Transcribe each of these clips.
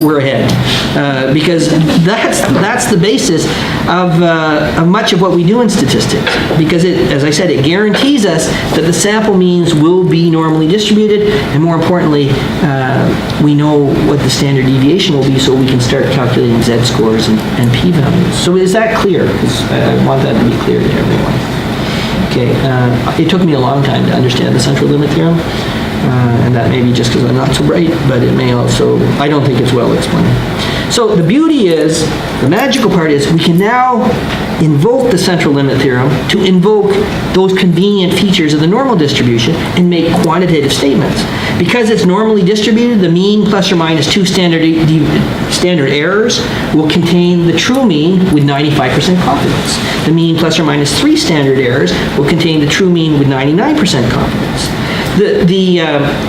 we're ahead, because that's the basis of much of what we do in statistics, because as I said, it guarantees us that the sample means will be normally distributed, and more importantly, we know what the standard deviation will be, so we can start calculating z-scores and p-values. So is that clear? Because I want that to be clear to everyone. Okay, it took me a long time to understand the central limit theorem. And that may be just because I'm not so bright, but it may also, I don't think it's well explained. So the beauty is, the magical part is, we can now invoke the central limit theorem to invoke those convenient features of the normal distribution and make quantitative statements. Because it's normally distributed, the mean plus or minus 2 standard errors will contain the true mean with 95% confidence. The mean plus or minus 3 standard errors will contain the true mean with 99% confidence. The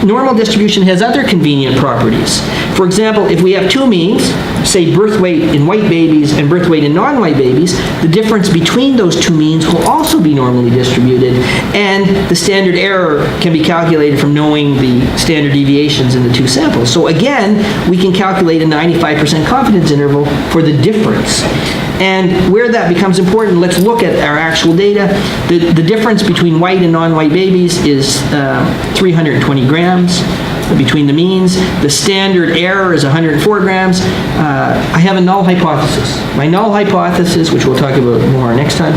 normal distribution has other convenient properties. For example, if we have two means, say birth weight in white babies and birth weight in non-white babies, the difference between those two means will also be normally distributed, and the standard error can be calculated from knowing the standard deviations in the two samples. So again, we can calculate a 95% confidence interval for the difference. And where that becomes important, let's look at our actual data. The difference between white and non-white babies is 320 grams between the means. The standard error is 104 grams. I have a null hypothesis. My null hypothesis, which we'll talk about more next time,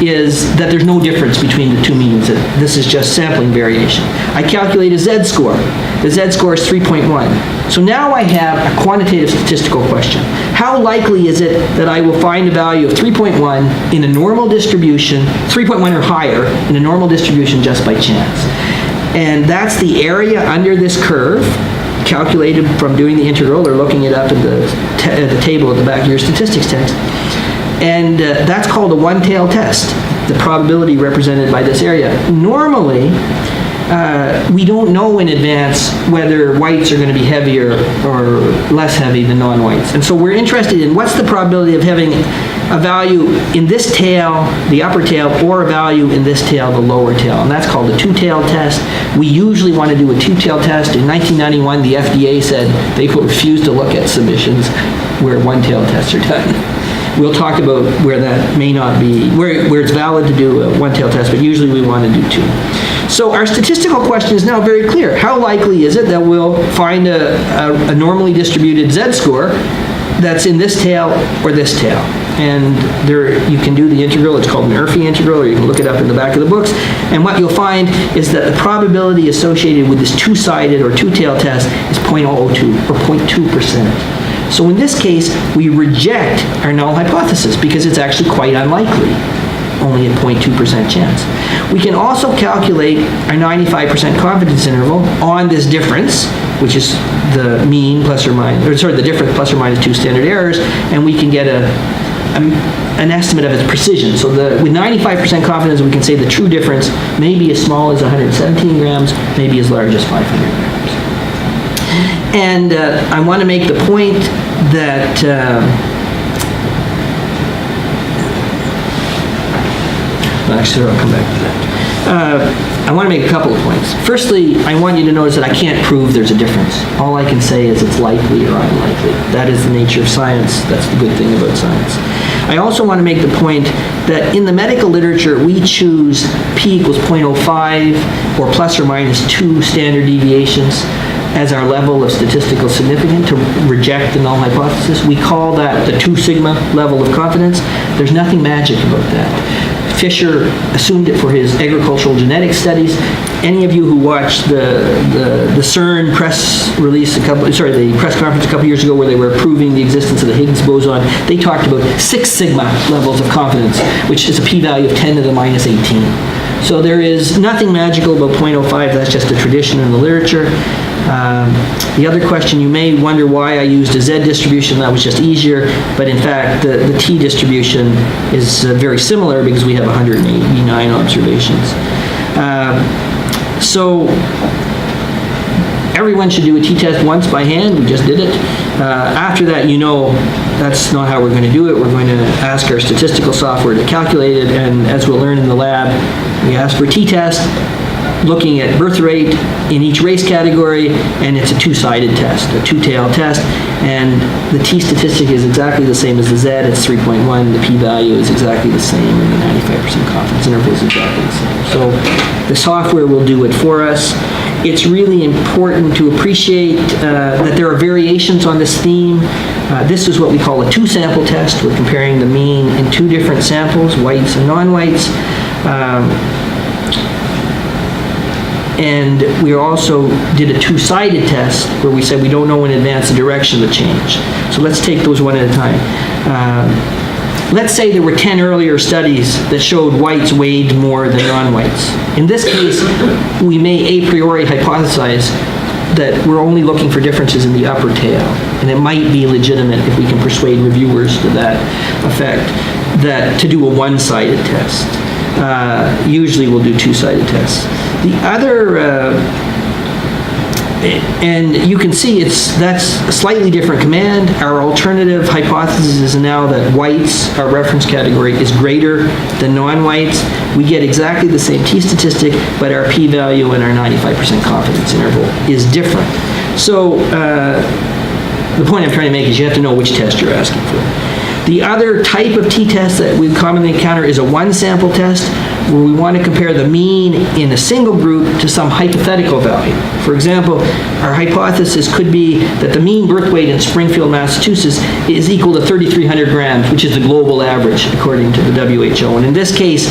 is that there's no difference between the two means. This is just sampling variation. I calculate a z-score. The z-score is 3.1. So now I have a quantitative statistical question. How likely is it that I will find a value of 3.1 in a normal distribution, 3.1 or higher in a normal distribution just by chance? And that's the area under this curve, calculated from doing the integral or looking it up at the table at the back of your statistics text. And that's called a one-tailed test, the probability represented by this area. Normally, we don't know in advance whether whites are going to be heavier or less heavy than non-whites. And so we're interested in what's the probability of having a value in this tail, the upper tail, or a value in this tail, the lower tail. And that's called a two-tailed test. We usually want to do a two-tailed test. In 1991, the FDA said they will refuse to look at submissions where one-tailed tests are done. We'll talk about where that may not be, where it's valid to do a one-tailed test, but usually we want to do two. So our statistical question is now very clear. How likely is it that we'll find a normally distributed z-score that's in this tail or this tail? And there you can do the integral. It's called an Murphy integral, or you can look it up in the back of the books. And what you'll find is that the probability associated with this two-sided or two-tailed test is 0.002 or 0.2%. So in this case, we reject our null hypothesis because it's actually quite unlikely, only a 0.2% chance. We can also calculate our 95% confidence interval on this difference, which is the mean plus or minus, or sorry, the difference plus or minus 2 standard errors, and we can get an estimate of its precision. So with 95% confidence, we can say the true difference may be as small as 117 grams, maybe as large as 500 grams. And I want to make the point that actually, I'll come back to that. I want to make a couple of points. Firstly, I want you to notice that I can't prove there's a difference. All I can say is it's likely or unlikely. That is the nature of science. That's the good thing about science. I also want to make the point that in the medical literature, we choose p equals 0.05 or plus or minus 2 standard deviations as our level of statistical significance to reject the null hypothesis. We call that the 2 sigma level of confidence. There's nothing magic about that. Fisher assumed it for his agricultural genetics studies. Any of you who watched the CERN press release the press conference a couple years ago where they were proving the existence of the Higgs boson, they talked about 6 sigma levels of confidence, which is a p-value of 10 to the minus 18. So there is nothing magical about 0.05. That's just a tradition in the literature. The other question, you may wonder why I used a Z distribution. That was just easier, but in fact the T distribution is very similar because we have 189 observations. So everyone should do a t-test once by hand. We just did it. After that, that's not how we're going to do it. We're going to ask our statistical software to calculate it, and as we'll learn in the lab, we ask for a t-test. looking at birth rate in each race category, and it's a two-sided test, a two-tailed test, and the t-statistic is exactly the same as the z, it's 3.1, the p-value is exactly the same, and the 95% confidence interval is exactly the same. So the software will do it for us. It's really important to appreciate that there are variations on this theme. This is what we call a two-sample test. We're comparing the mean in two different samples, whites and non-whites. And we also did a two-sided test where we said we don't know in advance the direction of the change. So let's take those one at a time. Let's say there were 10 earlier studies that showed whites weighed more than non-whites. In this case, we may a priori hypothesize that we're only looking for differences in the upper tail, and it might be legitimate if we can persuade reviewers to that effect, that to do a one-sided test. Usually we'll do two-sided tests. The other, and you can see that's a slightly different command. Our alternative hypothesis is now that whites, our reference category, is greater than non-whites. We get exactly the same t-statistic, but our p-value and our 95% confidence interval is different. So the point I'm trying to make is you have to know which test you're asking for. The other type of t-test that we commonly encounter is a one-sample test, where we want to compare the mean in a single group to some hypothetical value. For example, our hypothesis could be that the mean birth weight in Springfield, Massachusetts is equal to 3,300 grams, which is the global average according to the WHO. And in this case,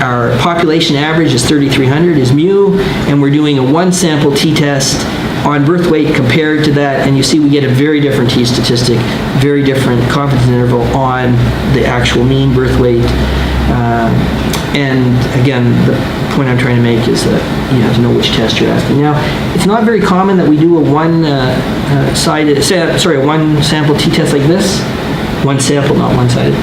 our population average is 3,300, is mu, and we're doing a one-sample t-test on birth weight compared to that, and you see we get a very different t-statistic, very different confidence interval on the actual mean birth weight. And again, the point I'm trying to make is that you have to know which test you're asking. Now, it's not very common that we do a one-sample t-test like this. One sample, not one-sided,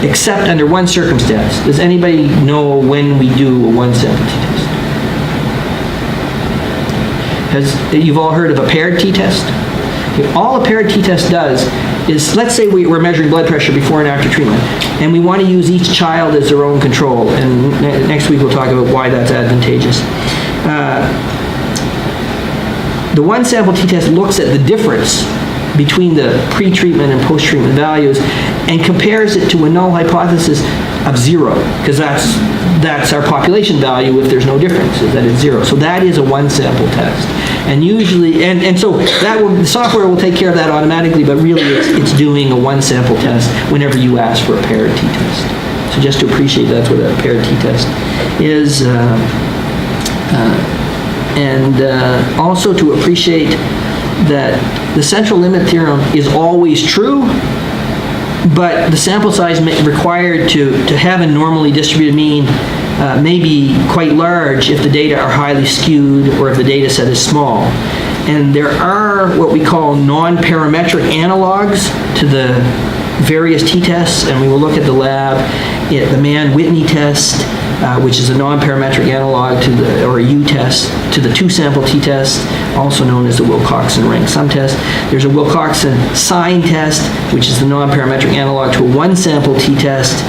except under one circumstance. Does anybody know when we do a one-sample t-test? You've all heard of a paired t-test? Okay, all a paired t-test does is, let's say we're measuring blood pressure before and after treatment, and we want to use each child as their own control, and next week we'll talk about why that's advantageous. The one sample t-test looks at the difference between the pre-treatment and post-treatment values and compares it to a null hypothesis of 0, because that's our population value if there's no difference, is that it's 0. So that is a one sample test. And usually, and so the software will take care of that automatically, but really it's doing a one sample test whenever you ask for a paired t-test. So just to appreciate that's what a paired t-test is. And also to appreciate that the central limit theorem is always true, but the sample size required to have a normally distributed mean may be quite large if the data are highly skewed or if the data set is small. And there are what we call non-parametric analogs to the various t-tests, and we will look at the lab, the Mann-Whitney test, which is a non-parametric analog to or a U-test to the two-sample t-test, also known as the Wilcoxon rank sum test. There's a Wilcoxon sign test, which is the non-parametric analog to a one-sample t-test.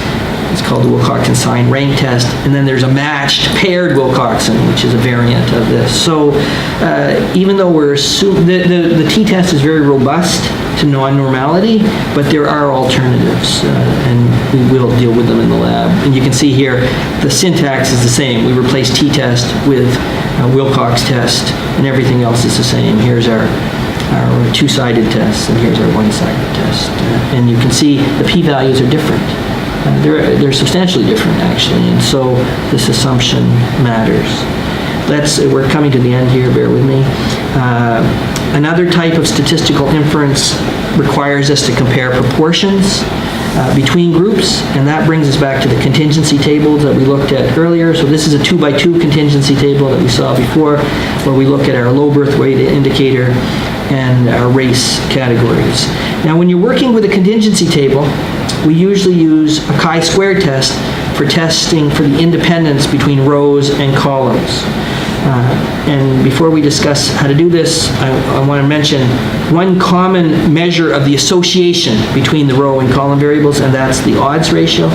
It's called the Wilcoxon sign rank test. And then there's a matched paired Wilcoxon, which is a variant of this. So even though we're the t-test is very robust to non-normality, but there are alternatives, and we will deal with them in the lab. And you can see here the syntax is the same. We replace t-test with Wilcox test, and everything else is the same. Here's our two-sided test, and here's our one-sided test. And you can see the p-values are different. They're substantially different, actually, and so this assumption matters. We're coming to the end here, bear with me. Another type of statistical inference requires us to compare proportions between groups, and that brings us back to the contingency tables that we looked at earlier. So this is a 2x2 contingency table that we saw before, where we look at our low birth weight indicator and our race categories. Now, when you're working with a contingency table, we usually use a chi-square test for testing for the independence between rows and columns. And before we discuss how to do this, I want to mention one common measure of the association between the row and column variables, and that's the odds ratio.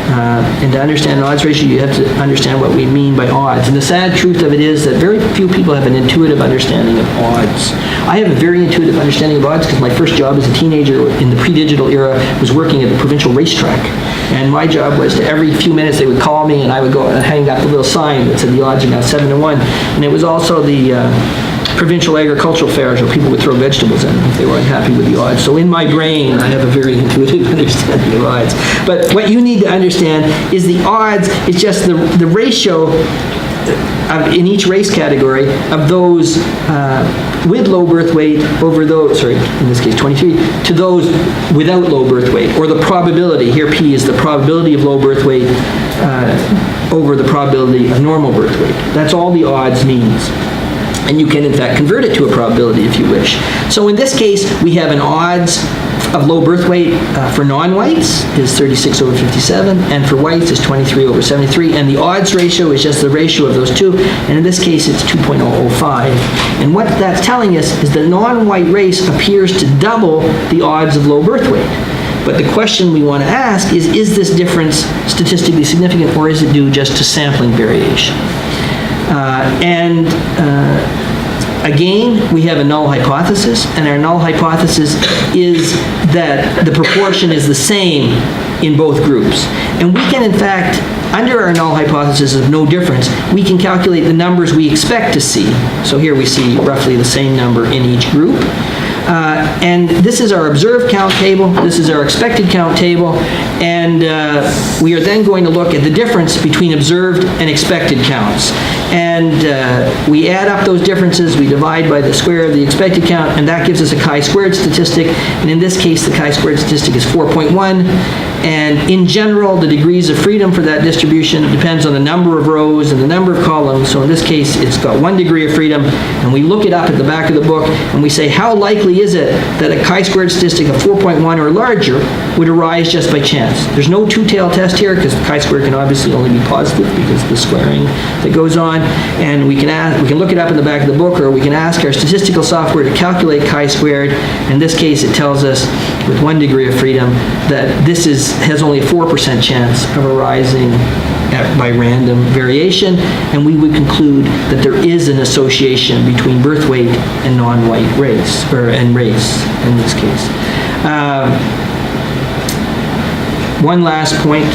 And to understand an odds ratio, you have to understand what we mean by odds. And the sad truth of it is that very few people have an intuitive understanding of odds. I have a very intuitive understanding of odds because my first job as a teenager in the pre-digital era was working at the provincial racetrack. And my job was to every few minutes they would call me and I would go and hang up the little sign that said the odds are now 7-1. And it was also the provincial agricultural fairs where people would throw vegetables in if they were unhappy with the odds. So in my brain, I have a very intuitive understanding of odds. But what you need to understand is the odds is just the ratio in each race category of those with low birth weight over those, sorry, in this case 23, to those without low birth weight, or the probability, here P is the probability of low birth weight over the probability of normal birth weight. That's all the odds means. And you can, in fact, convert it to a probability if you wish. So in this case, we have an odds of low birth weight for non-whites is 36/57, and for whites is 23/73, and the odds ratio is just the ratio of those two, and in this case, it's 2.005. And what that's telling us is the non-white race appears to double the odds of low birth weight. But the question we want to ask is this difference statistically significant, or is it due just to sampling variation? Again, we have a null hypothesis, and our null hypothesis is that the proportion is the same in both groups. And we can, in fact, under our null hypothesis of no difference, we can calculate the numbers we expect to see. So here we see roughly the same number in each group. And this is our observed count table, this is our expected count table, and we are then going to look at the difference between observed and expected counts. And we add up those differences, we divide by the square of the expected count, and that gives us a chi-squared statistic, and in this case the chi-squared statistic is 4.1, and in general the degrees of freedom for that distribution depends on the number of rows and the number of columns. So in this case it's got 1 degree of freedom, and we look it up at the back of the book and we say how likely is it that a chi-squared statistic of 4.1 or larger would arise just by chance. There's no two-tailed test here because chi-squared can obviously only be positive because of the squaring that goes on, and we can look it up in the back of the book, or we can ask our statistical software to calculate chi-squared. In this case it tells us with 1 degree of freedom that this has only a 4% chance of arising by random variation, and we would conclude that there is an association between birth weight and non-white race, and race in this case. One last point.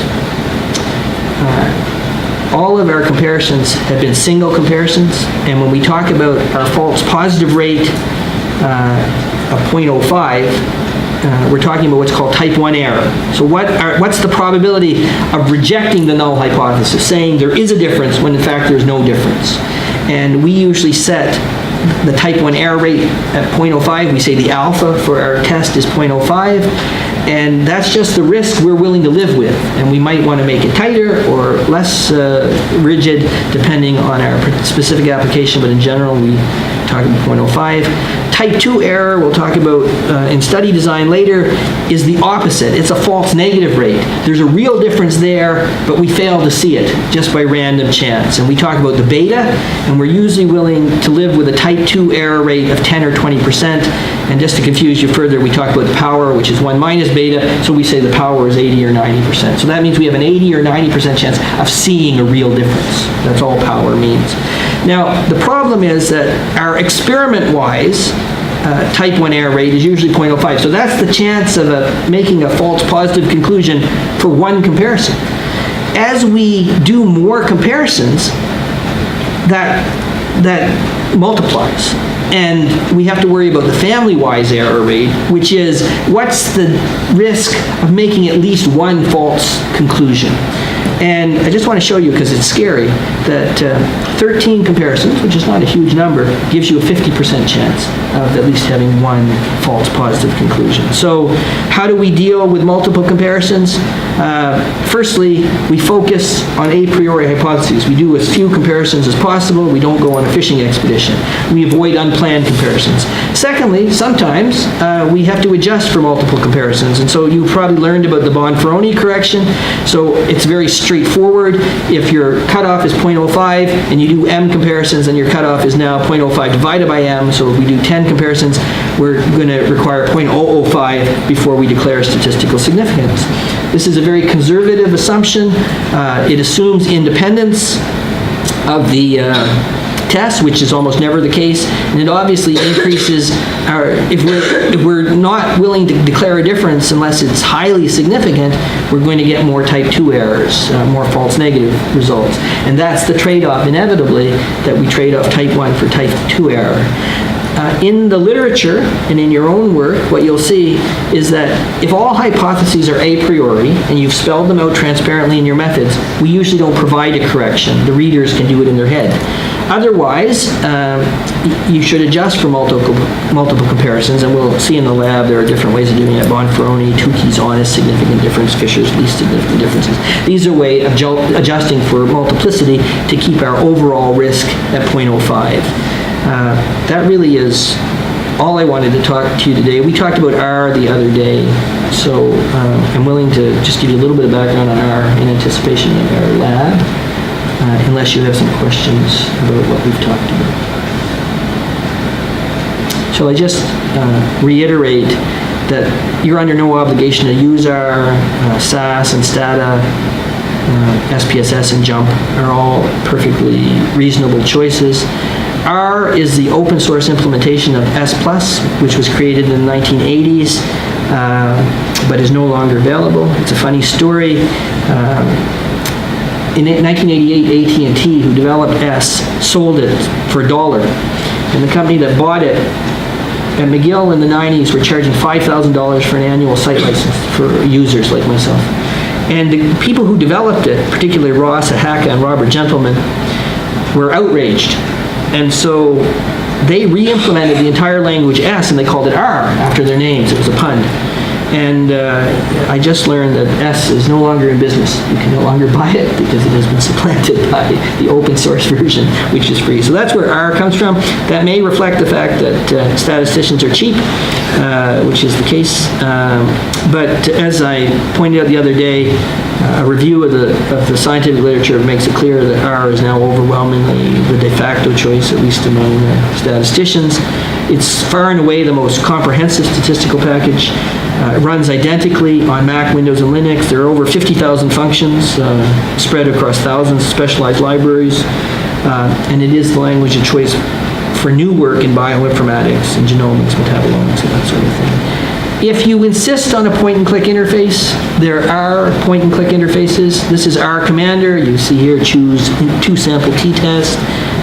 All of our comparisons have been single comparisons, and when we talk about our false positive rate of 0.05, we're talking about what's called type 1 error. So what's the probability of rejecting the null hypothesis, saying there is a difference when in fact there's no difference? And we usually set the type 1 error rate at 0.05. We say the alpha for our test is 0.05, and that's just the risk we're willing to live with. And we might want to make it tighter or less rigid depending on our specific application, but in general we talk about 0.05. Type 2 error, we'll talk about in study design later, is the opposite. It's a false negative rate. There's a real difference there, but we fail to see it just by random chance. And we talk about the beta, and we're usually willing to live with a type 2 error rate of 10 or 20%. And just to confuse you further, we talk about the power, which is 1 minus beta, so we say the power is 80 or 90%. So that means we have an 80 or 90% chance of seeing a real difference. That's all power means. Now, the problem is that our experiment-wise, type 1 error rate is usually 0.05. So that's the chance of making a false positive conclusion for one comparison. As we do more comparisons, that multiplies. And we have to worry about the family-wise error rate, which is what's the risk of making at least one false conclusion. And I just want to show you, because it's scary, that 13 comparisons, which is not a huge number, gives you a 50% chance of at least having one false positive conclusion. So how do we deal with multiple comparisons? Firstly, we focus on a priori hypotheses. We do as few comparisons as possible. We don't go on a fishing expedition. We avoid unplanned comparisons. Secondly, sometimes we have to adjust for multiple comparisons. And so you've probably learned about the Bonferroni correction. So it's very straightforward. If your cutoff is 0.05 and you do m comparisons, then your cutoff is now 0.05 divided by m. So if we do 10 comparisons, we're going to require 0.005 before we declare statistical significance. This is a very conservative assumption. It assumes independence of the test, which is almost never the case, and it obviously increases our, if we're not willing to declare a difference unless it's highly significant, we're going to get more type 2 errors, more false negative results. And that's the trade-off, inevitably, that we trade off type 1 for type 2 error. In the literature and in your own work, what you'll see is that if all hypotheses are a priori and you've spelled them out transparently in your methods, we usually don't provide a correction. The readers can do it in their head. Otherwise, you should adjust for multiple comparisons, and we'll see in the lab there are different ways of doing it. Bonferroni, Tukey's honest significant difference, Fisher's least significant differences. These are a way of adjusting for multiplicity to keep our overall risk at 0.05. That really is all I wanted to talk to you today. We talked about R the other day, so I'm willing to just give you a little bit of background on R in anticipation of our lab. Unless you have some questions about what we've talked about. Shall I just reiterate that you're under no obligation to use our SAS and STATA, SPSS and JUMP are all perfectly reasonable choices. R is the open source implementation of S+, which was created in the 1980s, but is no longer available. It's a funny story. In 1988, AT&T, who developed S, sold it for $1. And the company that bought it at McGill in the 90s were charging $5,000 for an annual site license for users like myself. And the people who developed it, particularly Ross Ahaka and Robert Gentleman, were outraged. And so they re-implemented the entire language S, and they called it R after their names. It was a pun. And I just learned that S is no longer in business. You can no longer buy it because it has been supplanted by the open source version, which is free. So that's where R comes from. That may reflect the fact that statisticians are cheap, which is the case. But as I pointed out the other day, a review of the scientific literature makes it clear that R is now overwhelmingly the de facto choice, at least among statisticians. It's far and away the most comprehensive statistical package. It runs identically on Mac, Windows, and Linux. There are over 50,000 functions spread across thousands of specialized libraries, and it is the language of choice for new work in bioinformatics and genomics, metabolomics, and that sort of thing. If you insist on a point-and-click interface, there are point-and-click interfaces. This is R Commander. You see here, choose 2-sample t-test,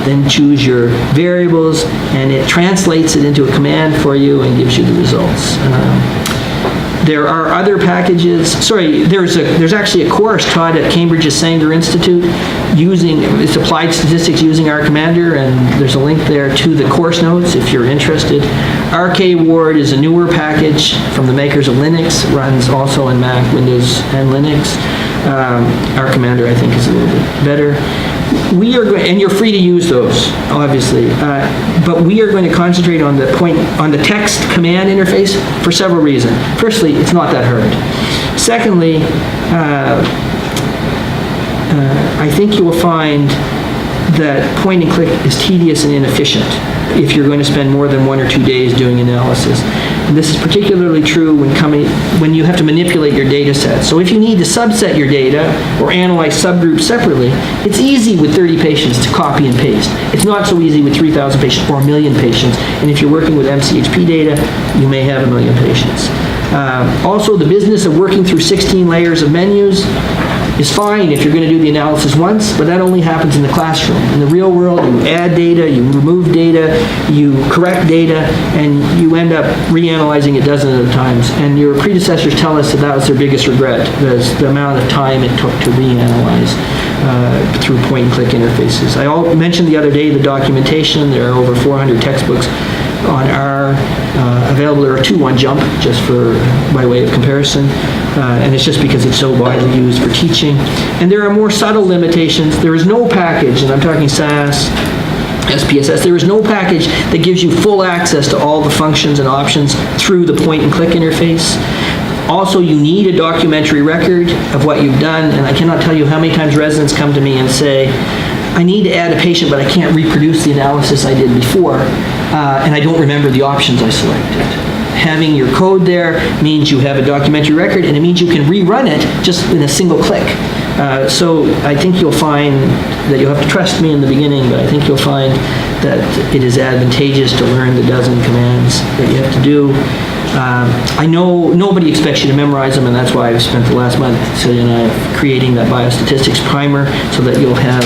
then choose your variables, and it translates it into a command for you and gives you the results. There are other packages. Sorry, there's actually a course taught at Cambridge's Sanger Institute it's applied statistics using R Commander, and there's a link there to the course notes if you're interested. RK Ward is a newer package from the makers of Linux. It runs also on Mac, Windows, and Linux. R Commander, I think, is a little bit better. And you're free to use those, obviously, but we are going to concentrate on the text command interface for several reasons. Firstly, it's not that hard. Secondly, I think you will find that point and click is tedious and inefficient if you're going to spend more than 1 or 2 days doing analysis. And this is particularly true when you have to manipulate your data set. So if you need to subset your data or analyze subgroups separately, it's easy with 30 patients to copy and paste. It's not so easy with 3,000 patients or 1 million patients. And if you're working with MCHP data, you may have 1 million patients. Also, the business of working through 16 layers of menus is fine if you're going to do the analysis once, but that only happens in the classroom. In the real world, you add data, you remove data, you correct data, and you end up reanalyzing it dozens of times. And your predecessors tell us that was their biggest regret, the amount of time it took to reanalyze through point-and-click interfaces. I mentioned the other day the documentation. There are over 400 textbooks on R available. There are 2 on JUMP, just by way of comparison, and it's just because it's so widely used for teaching. And there are more subtle limitations. There is no package, and I'm talking SAS, SPSS, there is no package that gives you full access to all the functions and options through the point-and-click interface. Also, you need a documentary record of what you've done, and I cannot tell you how many times residents come to me and say, I need to add a patient, but I can't reproduce the analysis I did before, and I don't remember the options I selected. having your code there means you have a documentary record, and it means you can rerun it just in a single click. So I think you'll find that you'll have to trust me in the beginning, but I think you'll find that it is advantageous to learn the dozen commands that you have to do. I know nobody expects you to memorize them, and that's why I've spent the last month, Celia and I, creating that biostatistics primer so that you'll have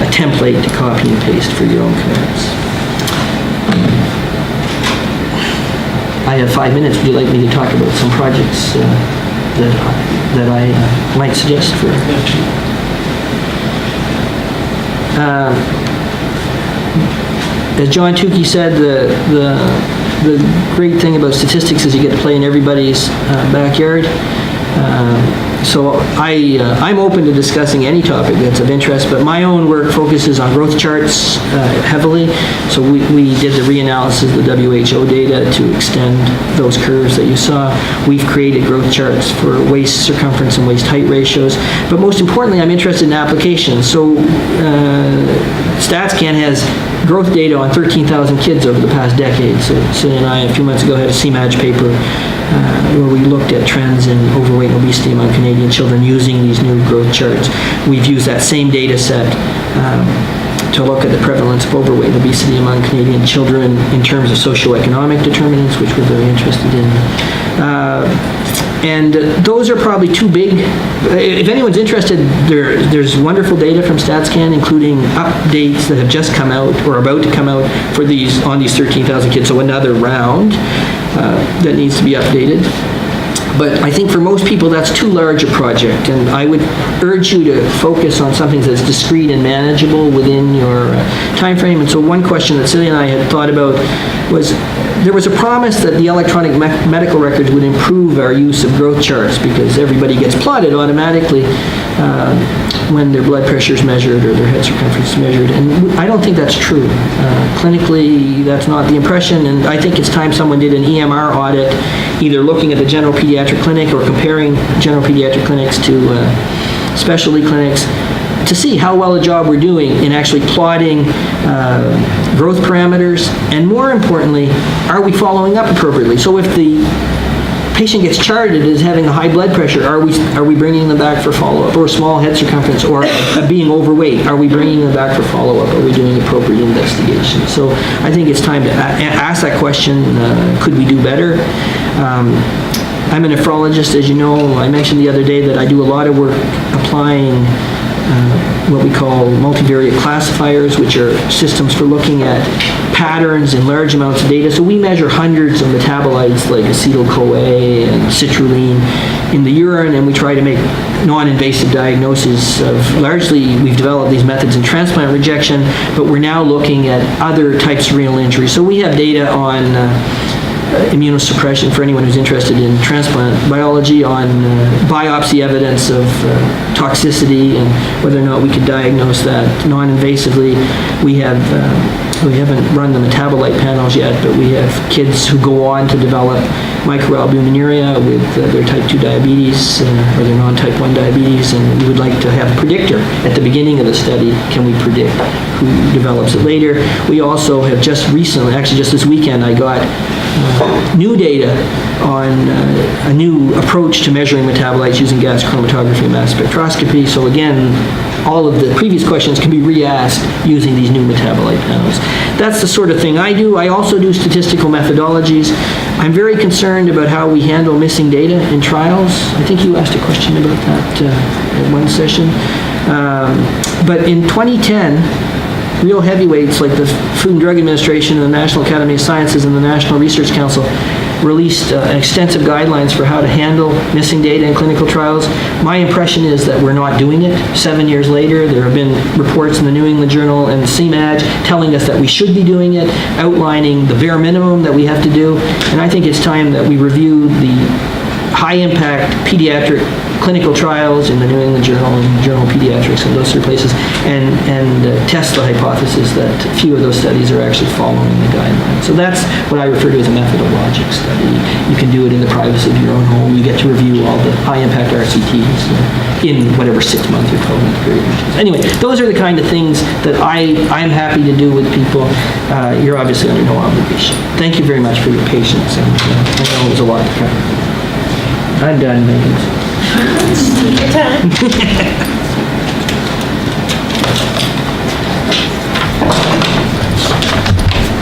a template to copy and paste for your own commands. I have 5 minutes. Would you like me to talk about some projects that I might suggest for? As John Tukey said, the great thing about statistics is you get to play in everybody's backyard. So I'm open to discussing any topic that's of interest, but my own work focuses on growth charts heavily. So we did the reanalysis of the WHO data to extend those curves that you saw. We've created growth charts for waist circumference and waist height ratios. But most importantly, I'm interested in applications. So StatsCan has growth data on 13,000 kids over the past decade. So Celia and I, a few months ago, had a CMAG paper where we looked at trends in overweight and obesity among Canadian children using these new growth charts. We've used that same data set to look at the prevalence of overweight and obesity among Canadian children in terms of socioeconomic determinants, which we're very interested in. And those are probably too big. If anyone's interested, there's wonderful data from StatsCan, including updates that have just come out or about to come out for on these 13,000 kids. So another round that needs to be updated. But I think for most people that's too large a project, and I would urge you to focus on something that's discrete and manageable within your time frame. And so one question that Celia and I had thought about was, there was a promise that the electronic medical records would improve our use of growth charts because everybody gets plotted automatically when their blood pressure is measured or their head circumference is measured. And I don't think that's true. Clinically, that's not the impression, and I think it's time someone did an EMR audit, either looking at the general pediatric clinic or comparing general pediatric clinics to specialty clinics to see how well a job we're doing in actually plotting growth parameters, and more importantly, are we following up appropriately? So if the patient gets charted as having a high blood pressure, are we bringing them back for follow-up? Or small head circumference, or being overweight, are we bringing them back for follow-up? Are we doing appropriate investigation? So I think it's time to ask that question, could we do better? I'm a nephrologist, as you know. I mentioned the other day that I do a lot of work applying what we call multivariate classifiers, which are systems for looking at patterns in large amounts of data. So we measure hundreds of metabolites like acetyl-CoA and citrulline in the urine, and we try to make non-invasive diagnoses of, largely we've developed these methods in transplant rejection, but we're now looking at other types of renal injury. So we have data on immunosuppression for anyone who's interested in transplant biology, on biopsy evidence of toxicity and whether or not we could diagnose that non-invasively. We haven't run the metabolite panels yet, but we have kids who go on to develop microalbuminuria with their type 2 diabetes or their non-type 1 diabetes, and we would like to have a predictor at the beginning of the study. Can we predict who develops it later? We also have just recently, actually just this weekend, I got new data on a new approach to measuring metabolites using gas chromatography and mass spectroscopy. So again, all of the previous questions can be re-asked using these new metabolite panels. That's the sort of thing I do. I also do statistical methodologies. I'm very concerned about how we handle missing data in trials. I think you asked a question about that at one session. But in 2010, real heavyweights like the Food and Drug Administration and the National Academy of Sciences and the National Research Council released extensive guidelines for how to handle missing data in clinical trials. My impression is that we're not doing it. 7 years later, there have been reports in the New England Journal and CMAG telling us that we should be doing it, outlining the bare minimum that we have to do. And I think it's time that we review the high-impact pediatric clinical trials in the New England Journal and Journal of Pediatrics and those 3 places, and test the hypothesis that few of those studies are actually following the guidelines. So that's what I refer to as a methodologic study. You can do it in the privacy of your own home. You get to review all the high-impact RCTs in whatever 6-month or 12-month period. Anyway, those are the kind of things that I'm happy to do with people. You're obviously under no obligation. Thank you very much for your patience, and I know it was a lot to cover. I'm done, Megan. Take your time.